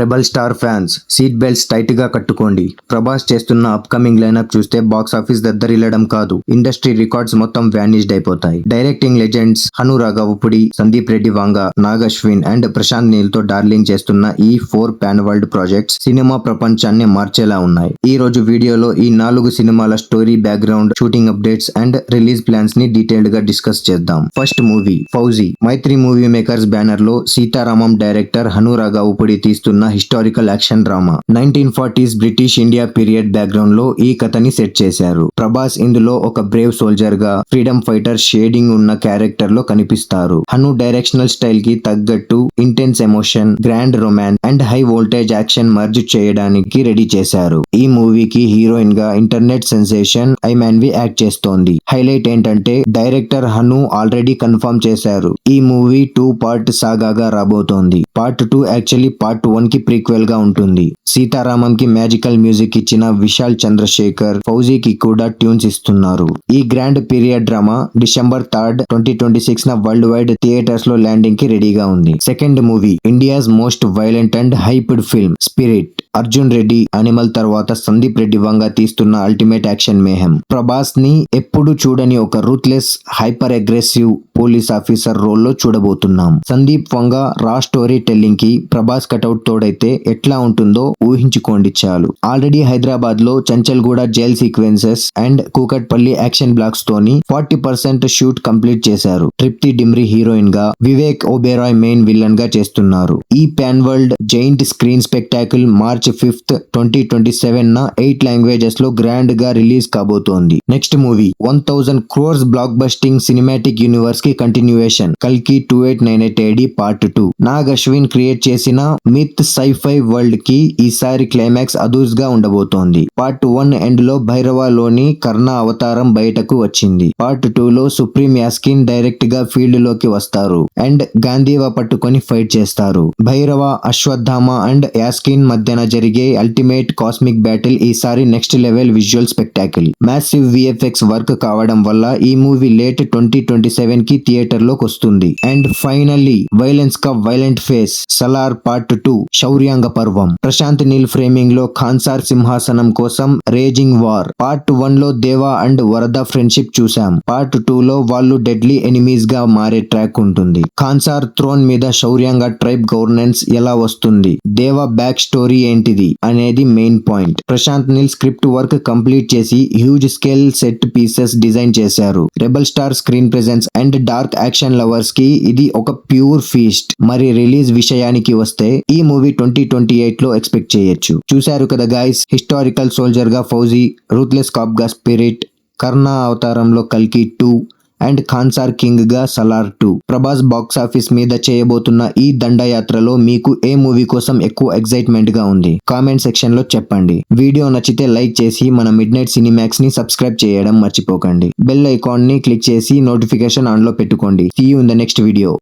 Rebel star fans seat belts tight గా కట్టుకోండి. ప్రభాస్ చేస్తున్న అప్కమింగ్ లైనప్ చూస్తే బాక్స్ ఆఫీస్ దద్దరిల్లడం కాదు, ఇండస్ట్రీ రికార్డ్స్ మొత్తం వ్యానిష్డ్ అయిపోతాయి. Directing legends Hanu Raghavapudi, Sandeep Reddy Vanga, Nag Ashwin and Prashanth Neel తో డార్లింగ్ చేస్తున్న ఈ 4 పాన్ వరల్డ్ ప్రాజెక్ట్స్ సినిమా ప్రపంచాన్ని మార్చేలా ఉన్నాయి. ఈ రోజు వీడియోలో ఈ 4 సినిమాల story, background, shooting updates and release plans ని డీటెయిల్డ్ గా డిస్కస్ చేద్దాం. First movie Fauji. Mythri movie makers banner లో సీతారామం డైరెక్టర్ హను రాఘవపుడి తీస్తున్న historical action drama. 1940s British India period background లో ఈ కథని సెట్ చేశారు. ప్రభాస్ ఇందులో ఒక బ్రేవ్ సోల్జర్ గా, ఫ్రీడమ్ ఫైటర్ షేడింగ్ ఉన్న క్యారెక్టర్ లో కనిపిస్తారు. హను డైరెక్షనల్ స్టైల్ కి తగ్గట్టు intense emotion, grand romance and high voltage action merge చేయడానికి రెడీ చేశారు. ఈ మూవీకి హీరోయిన్ గా ఇంటర్నెట్ సెన్సేషన్ ఐమాన్వి యాక్ట్ చేస్తోంది. హైలైట్ ఏంటంటే డైరెక్టర్ హను ఆల్రెడీ కన్ఫర్మ్ చేశారు, ఈ మూవీ 2 పార్ట్ సాగాగా రాబోతోంది. పార్ట్ 2 యాక్చువల్లీ పార్ట్ 1 కి ప్రీక్వెల్ గా ఉంటుంది. సీతారామం కి మ్యాజికల్ మ్యూజిక్ ఇచ్చిన విశాల్ చంద్రశేఖర్ ఫౌజీకి కూడా ట్యూన్స్ ఇస్తున్నారు. ఈ గ్రాండ్ పీరియడ్ డ్రామా డిసెంబర్ 3, 2026 న వరల్డ్ వైడ్ థియేటర్స్ లో ల్యాండింగ్ కి రెడీగా ఉంది. Second movie India's most violent and hyped film spirit. Arjun Reddy, animal తర్వాత సందీప్ రెడ్డి వంగ తీస్తున్న అల్టిమేట్ యాక్షన్ మేహం. ప్రభాస్ ని ఎప్పుడు చూడని ఒక ruthless, hyper aggressive police officer role లో చూడబోతున్నాం. సందీప్ వంగ రా స్టోరీ టెల్లింగ్ కి ప్రభాస్ కటౌట్ తోడైతే ఎట్లా ఉంటుందో ఊహించుకోండి చాలు. ఆల్రెడీ హైదరాబాద్ లో Chanchalguda jail sequences and Kukatpally action blocks తోని 40% షూట్ కంప్లీట్ చేశారు. తృప్తి డిమ్రీ హీరోయిన్ గా, వివేక్ ఓబెరాయ్ మెయిన్ విలన్ గా చేస్తున్నారు. ఈ pan world giant screen spectacle March 5th, 2027 న 8 లాంగ్వేజెస్ లో గ్రాండ్ గా రిలీజ్ కాబోతోంది. Next movie 1000 crores block busting cinematic universe కి కంటిన్యూయేషన్ కల్కి 2898 AD part 2. Nag Ashwin create చేసిన మిత్ సైఫై వరల్డ్ కి ఈసారి క్లైమాక్స్ అదూస్ గా ఉండబోతోంది. పార్ట్ 1 ఎండ్ లో భైరవలోని కర్ణ అవతారం బయటకు వచ్చింది. పార్ట్ 2 లో సుప్రీం యాస్కిన్ డైరెక్ట్ గా ఫీల్డ్ లోకి వస్తారు అండ్ గాంధీవా పట్టుకొని ఫైట్ చేస్తారు. భైరవ, అశ్వత్థామ అండ్ యాస్కిన్ మధ్యన జరిగే అల్టిమేట్ కాస్మిక్ బ్యాటిల్ ఈసారి next level visual spectacle. Massive VFX work కావడం వల్ల ఈ మూవీ లేట్ 2027 కి థియేటర్ లోకి వస్తుంది. అండ్ ఫైనల్లీ వైలెన్స్ కా వైలెంట్ ఫేస్ సలార్ పార్ట్ 2 శౌర్యాంగ పర్వం. ప్రశాంత్ నీల్ ఫ్రేమింగ్ లో ఖాన్సార్ సింహాసనం కోసం రేజింగ్ వార్. పార్ట్ 1 లో దేవా అండ్ వరద ఫ్రెండ్షిప్ చూసాం. పార్ట్ 2 లో వాళ్ళు డెడ్లీ ఎనిమీస్ గా మారే ట్రాక్ ఉంటుంది. ఖాన్సార్ థ్రోన్ మీద శౌర్యాంగ ట్రైబ్ గవర్నెన్స్ ఎలా వస్తుంది, దేవా బ్యాక్ స్టోరీ ఏంటిది అనేది main point. Prashanth Neel script work complete చేసి huge scale set pieces design చేశారు. Rebel star screen presence and dark action lovers కి ఇది ఒక ప్యూర్ ఫీస్ట్. మరి రిలీజ్ విషయానికి వస్తే ఈ మూవీ 2028 లో ఎక్స్పెక్ట్ చేయొచ్చు. చూశారు కదా గైస్, హిస్టారికల్ సోల్జర్ గా ఫౌజీ, రూత్లెస్ కాప్ గా స్పిరిట్, కర్ణ అవతారంలో కల్కి 2 అండ్ ఖాన్సార్ కింగ్ గా సలార్ 2. ప్రభాస్ బాక్స్ ఆఫీస్ మీద చేయబోతున్న ఈ దండయాత్రలో మీకు ఏ మూవీ కోసం ఎక్కువ ఎక్సైట్మెంట్ గా ఉంది కామెంట్ సెక్షన్ లో చెప్పండి. వీడియో నచ్చితే లైక్ చేసి మన మిడ్ నైట్ సినిమాక్స్ ని సబ్స్క్రైబ్ చేయడం మర్చిపోకండి. బెల్ ఐకాన్ ని క్లిక్ చేసి నోటిఫికేషన్ ఆన్ లో పెట్టుకోండి. See you in the next video.